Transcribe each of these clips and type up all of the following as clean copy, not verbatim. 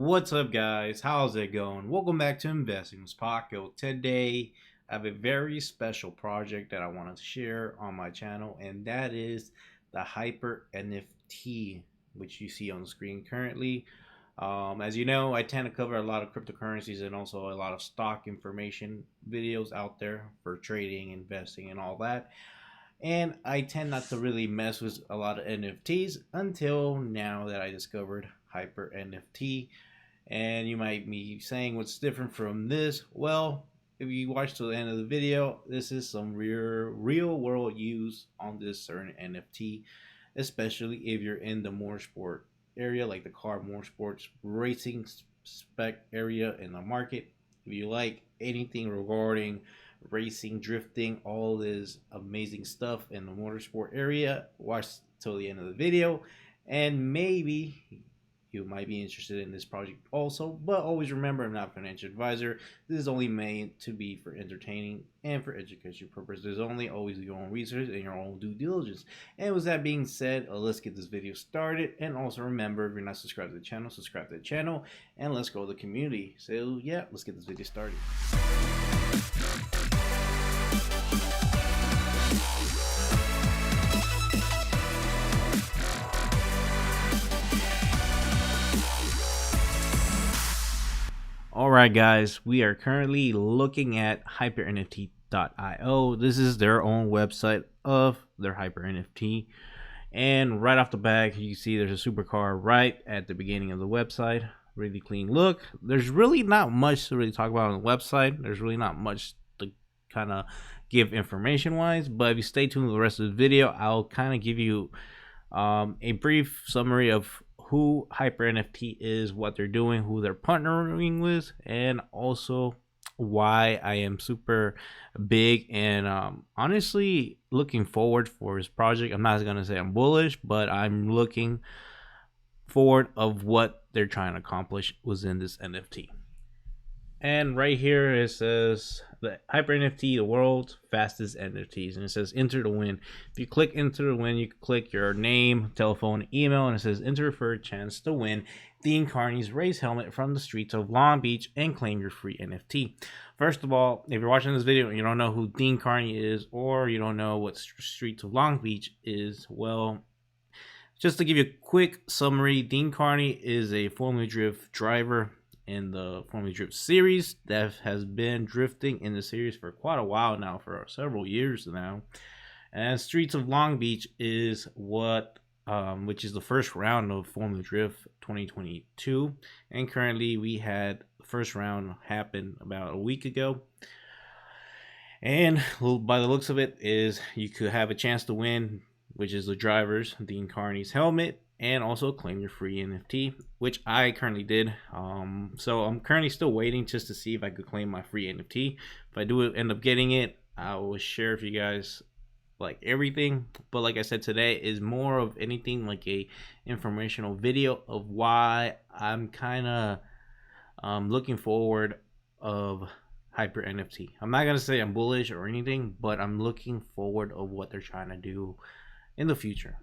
What's up, guys? How's it going? Welcome back to Investing with Paco. Today, I have a very special project that I want to share on my channel, and that is the Hyper NFT, which you see on the screen currently. As you know, I tend to cover a lot of cryptocurrencies and also a lot of stock information videos out there for trading, investing, and all that. And I tend not to really mess with a lot of NFTs until now that I discovered Hyper NFT. And you might be saying, what's different from this? Well, if you watch to the end of the video, this is some real world use on this certain NFT, especially if you're in the motorsport area, like the car motorsports racing spec area in the market. If you like anything regarding racing, drifting, all this amazing stuff in the motorsport area, watch till the end of the video, and maybe you might be interested in this project also. But always remember, I'm not a financial advisor. This is only made to be for entertaining and for education purposes only. Always do your own research and your own due diligence. And with that being said, let's get this video started. And also remember, if you're not subscribed to the channel, subscribe to the channel, and let's grow the community. So yeah, let's get this video started. Alright guys, we are currently looking at hypernft.io. This is their own website of their Hyper NFT. And right off the bat, you see there's a supercar right at the beginning of the website. Really clean look. There's really not much to really talk about on the website. There's really not much to kind of give information wise. But if you stay tuned to the rest of the video, I'll kind of give you a brief summary of who Hyper NFT is, what they're doing, who they're partnering with, and also why I am super big and honestly looking forward for his project. I'm not gonna say I'm bullish, but I'm looking forward of what they're trying to accomplish within this NFT. And right here it says the Hyper NFT, the world's fastest NFTs, and it says enter to win. If you click enter to win, you click your name, telephone, email, and it says enter for a chance to win Dean Carney's race helmet from the streets of Long Beach and claim your free NFT. First of all, if you're watching this video and you don't know who Dean Carney is, or you don't know what streets of Long Beach is, well, just to give you a quick summary, Dean Carney is a Formula Drift driver in the Formula Drift series that has been drifting in the series for quite a while now, for several years now. And Streets of Long Beach is what which is the first round of Formula Drift 2022, and currently we had the first round happen about a week ago. And by the looks of it, is you could have a chance to win, which is the driver's Dean Carney's helmet, and also claim your free NFT, which I currently did. So I'm currently still waiting just to see if I could claim my free NFT. If I do end up getting it, I will share with you guys like everything. But like I said, today is more of anything like a informational video of why I'm kind of looking forward of Hyper NFT. I'm not gonna say I'm bullish or anything, but I'm looking forward of what they're trying to do in the future.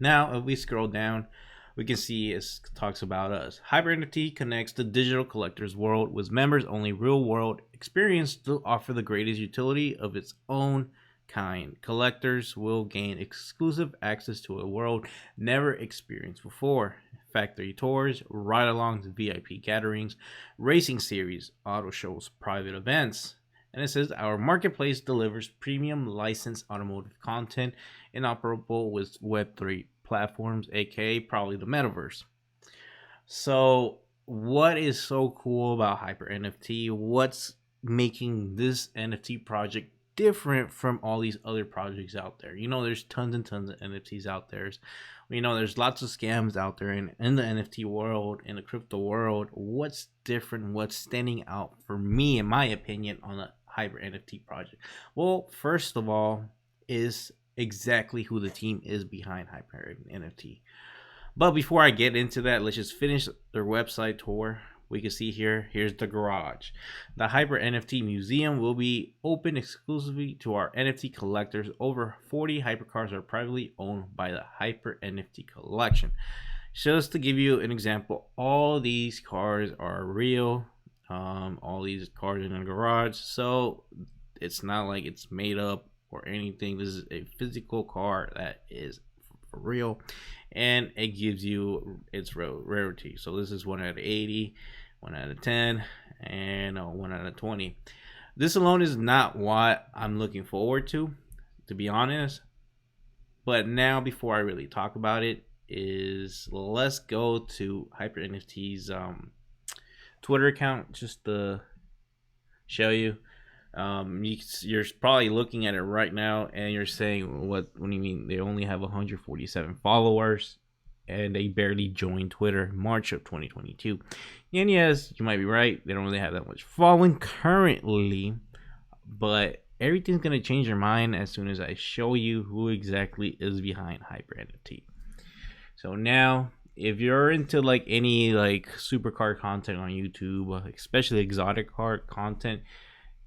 Now, if we scroll down, we can see it talks about us. Hyper NFT connects the digital collector's world with members-only real-world experience to offer the greatest utility of its own kind. Collectors will gain exclusive access to a world never experienced before. Factory tours, ride-alongs, VIP gatherings, racing series, auto shows, private events. And it says our marketplace delivers premium licensed automotive content interoperable with Web3 platforms, aka probably the metaverse. So what is so cool about Hyper NFT? What's making this NFT project different from all these other projects out there? You know, there's tons and tons of NFTs out there. You know, there's lots of scams out there in the NFT world, in the crypto world. What's different? What's standing out for me, in my opinion, on a Hyper NFT project? Well, first of all, is exactly who the team is behind Hyper NFT. But before I get into that, let's just finish their website tour. We can see here's the garage. The Hyper NFT Museum will be open exclusively to our NFT collectors. Over 40 hypercars are privately owned by the Hyper NFT collection. Just to give you an example, all these cars are real. All these cars in the garage, so it's not like it's made up or anything. This is a physical car that is for real, and it gives you its rarity. So this is 1 out of 80, 1 out of 10, and 1 out of 20. This alone is not what I'm looking forward to be honest. But now, before I really talk about it, is let's go to Hyper NFT's Twitter account just to show you. You're probably looking at it right now, and you're saying, "What? What do you mean? They only have 147 followers, and they barely joined Twitter in March of 2022." And yes, you might be right. They don't really have that much following currently, but everything's gonna change your mind as soon as I show you who exactly is behind Hyper NFT. So now, if you're into like any like supercar content on YouTube, especially exotic car content,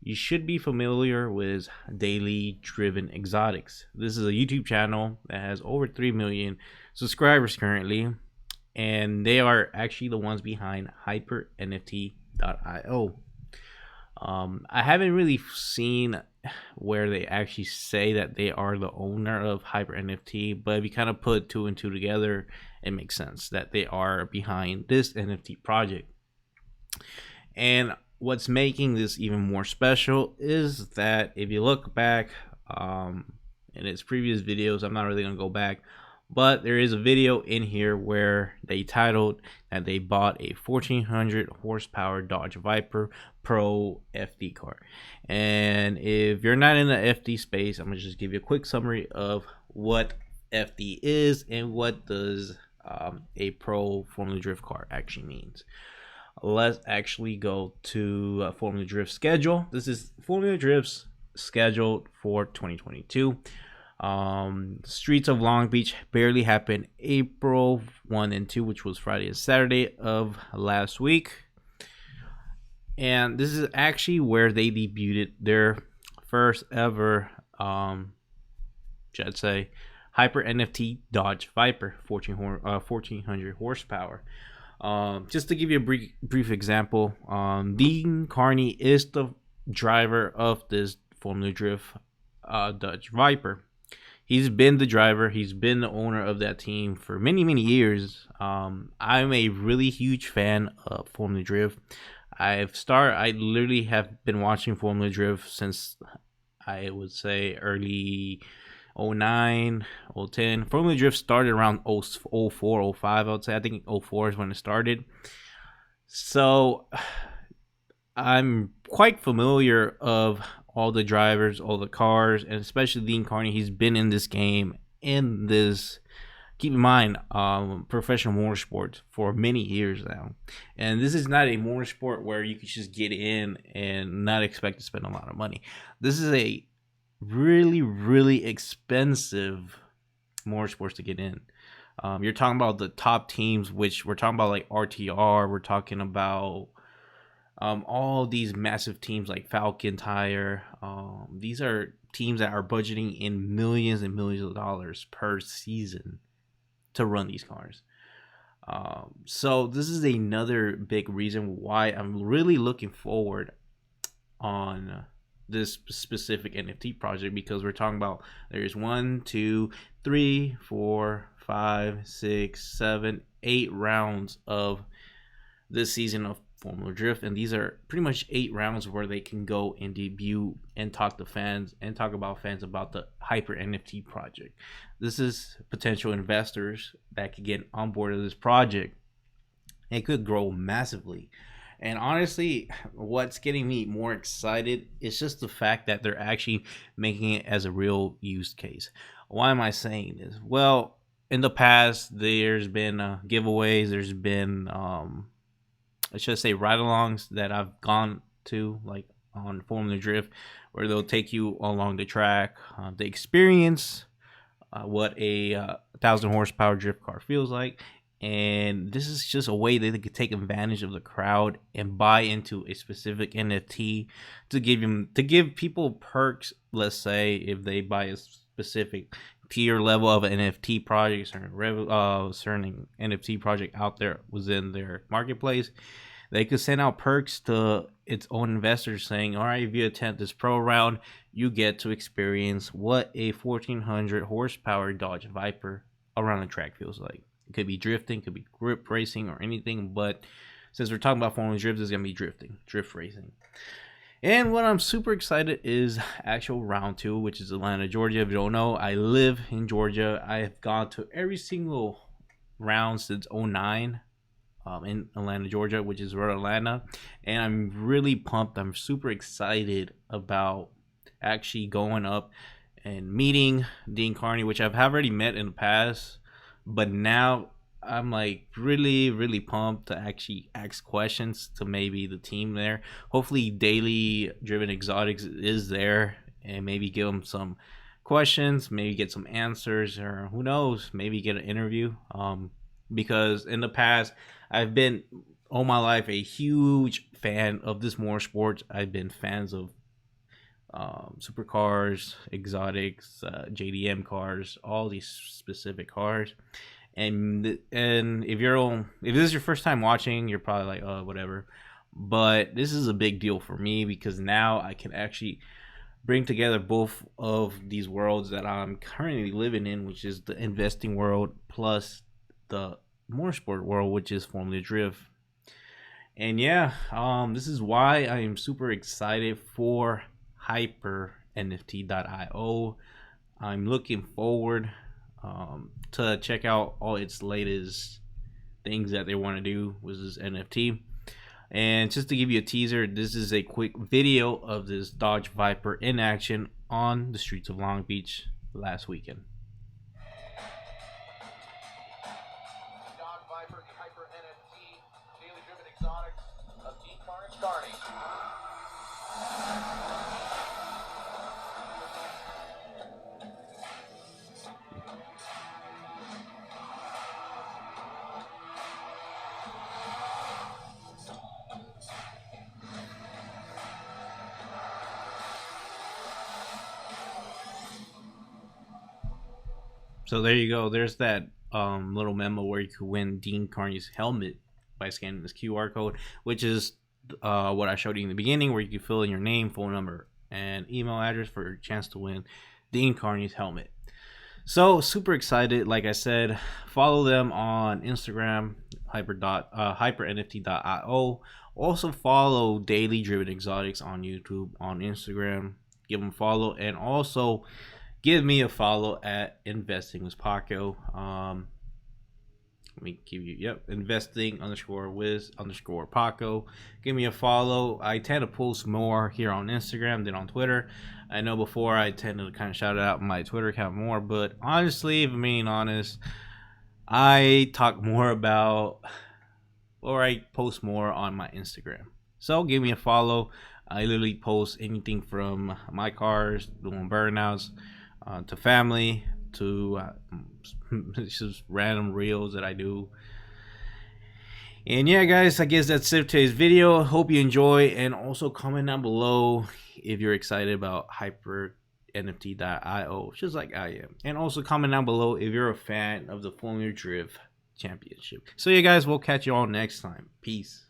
you should be familiar with Daily Driven Exotics. This is a YouTube channel that has over 3 million subscribers currently, and they are actually the ones behind HyperNFT.io. I haven't really seen where they actually say that they are the owner of Hyper NFT, but if you kind of put two and two together, it makes sense that they are behind this NFT project. And what's making this even more special is that if you look back in its previous videos, I'm not really going to go back, but there is a video in here where they titled that they bought a 1400 horsepower Dodge Viper Pro FD car. And if you're not in the FD space, I'm going to just give you a quick summary of what FD is and what does a pro Formula Drift car actually means. Let's actually go to Formula Drift schedule. This is Formula Drift's scheduled for 2022. Streets of Long Beach barely happened April 1 and 2, which was Friday and Saturday of last week. And this is actually where they debuted their first ever, should I say, Hyper NFT Dodge Viper 1400 horsepower. Just to give you a brief example, Dean Carney is the driver of this Formula Drift Dodge Viper. He's been the driver. He's been the owner of that team for many, many years. I'm a really huge fan of Formula Drift. I literally have been watching Formula Drift since I would say early 09, 010. Formula Drift started around 04, 05, I would say. I think 04 is when it started. So I'm quite familiar of all the drivers, all the cars, and especially Dean Carney. He's been in this game, in this, keep in mind, professional motorsports for many years now. And this is not a motorsport where you can just get in and not expect to spend a lot of money. This is a really, really expensive motorsports to get in. You're talking about the top teams, which we're talking about like RTR. We're talking about all these massive teams like Falcon Tire. These are teams that are budgeting in millions and millions of dollars per season to run these cars. So this is another big reason why I'm really looking forward on this specific NFT project, because we're talking about there's 1, 2, 3, 4, 5, 6, 7, 8 rounds of this season of Formula Drift, and these are pretty much 8 rounds where they can go and debut and talk to fans and talk about fans about the Hyper NFT project. This is potential investors that could get on board of this project. It could grow massively. And honestly, what's getting me more excited is just the fact that they're actually making it as a real use case. Why am I saying this? Well, in the past, there's been giveaways. There's been, I should say, ride-alongs that I've gone to, like on Formula Drift, where they'll take you along the track, the experience, what a 1,000 horsepower drift car feels like. And this is just a way that they could take advantage of the crowd and buy into a specific NFT to give people perks. Let's say if they buy a specific tier level of an NFT project or certain NFT project out there was in their marketplace, they could send out perks to its own investors saying, all right, if you attend this pro round, you get to experience what a 1400 horsepower Dodge Viper around the track feels like. It could be drifting, could be grip racing, or anything, but since we're talking about Formula Drift, it's going to be drift racing. And what I'm super excited is actual round 2, which is Atlanta, Georgia. If you don't know, I live in Georgia. I have gone to every single round since 09 in Atlanta, Georgia, which is Road Atlanta. And I'm really pumped. I'm super excited about actually going up and meeting Dean Carney, which I've already met in the past. But now I'm like really pumped to actually ask questions to maybe the team there. Hopefully Daily Driven Exotics is there and maybe give them some questions, maybe get some answers, or who knows, maybe get an interview. Because in the past I've been all my life a huge fan of this motorsports. I've been fans of supercars, exotics, JDM cars, all these specific cars. And if this is your first time watching, you're probably like, oh, whatever. But this is a big deal for me because now I can actually bring together both of these worlds that I'm currently living in, which is the investing world plus the motorsport world, which is Formula Drift. And yeah, this is why I am super excited for HyperNFT.io. I'm looking forward to check out all its latest things that they want to do with this NFT. And just to give you a teaser, this is a quick video of this Dodge Viper in action on the streets of Long Beach last weekend. Dodge Viper, the Hyper NFT, Daily Driven Exotics of Dean Carney. So there you go. There's that little memo where you could win Dean Carney's helmet by scanning this QR code, which is what I showed you in the beginning, where you can fill in your name, phone number, and email address for a chance to win Dean Carney's helmet. So super excited. Like I said, follow them on Instagram, hypernft.io. Also follow Daily Driven Exotics on YouTube, on Instagram. Give them a follow, and also give me a follow at Investing with Paco. Let me give you, investing_with_Paco. Give me a follow. I tend to post more here on Instagram than on Twitter. I know before I tend to kind of shout out my Twitter account more, but honestly, if I'm being honest, I talk more about, or I post more on my Instagram. So give me a follow. I literally post anything from my cars, doing burnouts, to family, to just random reels that I do. And yeah, guys, I guess that's it for today's video. Hope you enjoy, and also comment down below if you're excited about HyperNFT.io, just like I am. And also comment down below if you're a fan of the Formula Drift Championship. So yeah, guys, we'll catch you all next time. Peace.